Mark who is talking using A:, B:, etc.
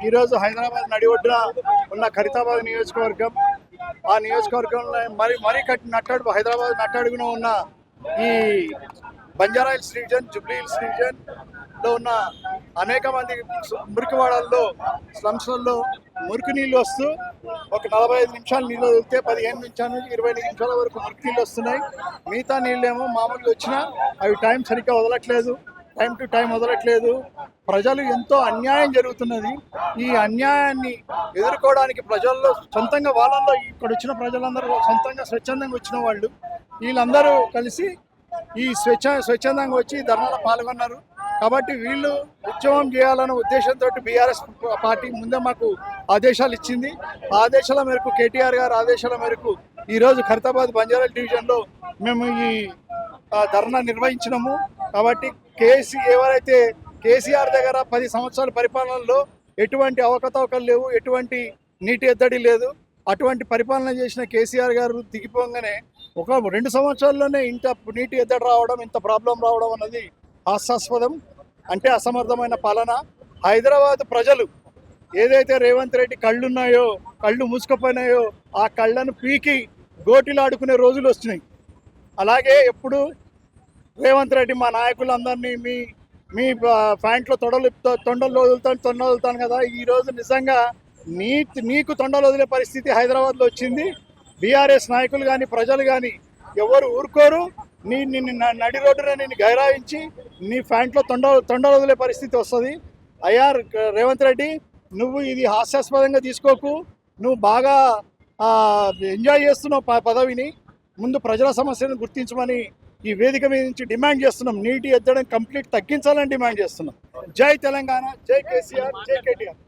A: ఈరోజు హైదరాబాద్ నడి ఒడ్డున ఉన్న ఖరీతాబాద్ నియోజకవర్గం, ఆ నియోజకవర్గంలో మరీ నట్టడుగు హైదరాబాద్ నట్టడుగున ఉన్న ఈ Banjara Hills reason, Jubilee hills reason లో ఉన్న అనేక మంది మురికివాడల్లో, స్లమ్స్లలో మురికి నీళ్ళు వస్తూ ఒక 45 నిమిషాలు నీళ్ళు వదిలితే 15 నిమిషాల నుంచి 25 నిమిషాల వరకు మురికి నీళ్ళు వస్తున్నాయి. మిగతా నీళ్ళేమో మామూలుగా వచ్చినా అవి టైం సరిగ్గా వదలట్లేదు, టైం టు టైం వదలట్లేదు. ప్రజలు ఎంతో అన్యాయం జరుగుతున్నది. ఈ అన్యాయాన్ని ఎదుర్కోవడానికి ప్రజల్లో సొంతంగా వాళ్ళల్లో ఇక్కడ వచ్చిన ప్రజలందరూ సొంతంగా స్వచ్ఛందంగా వచ్చిన వాళ్ళు వీళ్ళందరూ కలిసి ఈ స్వచ్ఛందంగా వచ్చి ధర్నాలో పాల్గొన్నారు. కాబట్టి వీళ్ళు ఉద్యమం చేయాలన్న ఉద్దేశంతో బీఆర్ఎస్ పార్టీ ముందే మాకు ఆదేశాలు ఇచ్చింది. ఆ ఆదేశాల మేరకు కేటీఆర్ గారి ఆదేశాల మేరకు ఈరోజు ఖరీతాబాద్ బంజారాహిల్స్ డివిజన్లో మేము ఈ ధర్నా నిర్వహించినాము. కాబట్టి ఎవరైతే కేసీఆర్ దగ్గర 10 సంవత్సరాల పరిపాలనలో ఎటువంటి అవకతవకలు లేవు, ఎటువంటి నీటి ఎద్దడి లేదు. అటువంటి పరిపాలన చేసిన కేసీఆర్ గారు దిగిపోగానే ఒక 2 సంవత్సరాల్లోనే ఇంత నీటి ఎద్దడి రావడం, ఇంత ప్రాబ్లం రావడం అన్నది హాస్యాస్పదం. అంటే అసమర్థమైన పాలన. హైదరాబాద్ ప్రజలు ఏదైతే రేవంత్ రెడ్డి కళ్ళున్నాయో, కళ్ళు మూసుకుపోయినాయో ఆ కళ్ళను పీకి గోటిలాడుకునే రోజులు వస్తున్నాయి. అలాగే ఎప్పుడు రేవంత్ రెడ్డి మా నాయకులందరినీ మీ ప్యాంట్లో తొండలు వదులుతాను కదా, ఈరోజు నిజంగా నీకు తొండలు వదిలే పరిస్థితి హైదరాబాద్లో వచ్చింది. బీఆర్ఎస్ నాయకులు కానీ ప్రజలు కానీ ఎవరు ఊరుకోరు. నిన్ను నడి రోడ్డున నిన్ను గైరాయించి నీ ప్యాంట్లో తొండలు వదిలే పరిస్థితి వస్తుంది. అయ్యా రేవంత్ రెడ్డి, నువ్వు ఇది హాస్యాస్పదంగా తీసుకోకు. నువ్వు బాగా ఎంజాయ్ చేస్తున్నావు పదవిని. ముందు ప్రజల సమస్యను గుర్తించమని ఈ వేదిక మీద నుంచి డిమాండ్ చేస్తున్నాం. నీటి ఎద్దడం కంప్లీట్ తగ్గించాలని డిమాండ్ చేస్తున్నాం. జై తెలంగాణ, జై కేసీఆర్, జై కేటీఆర్.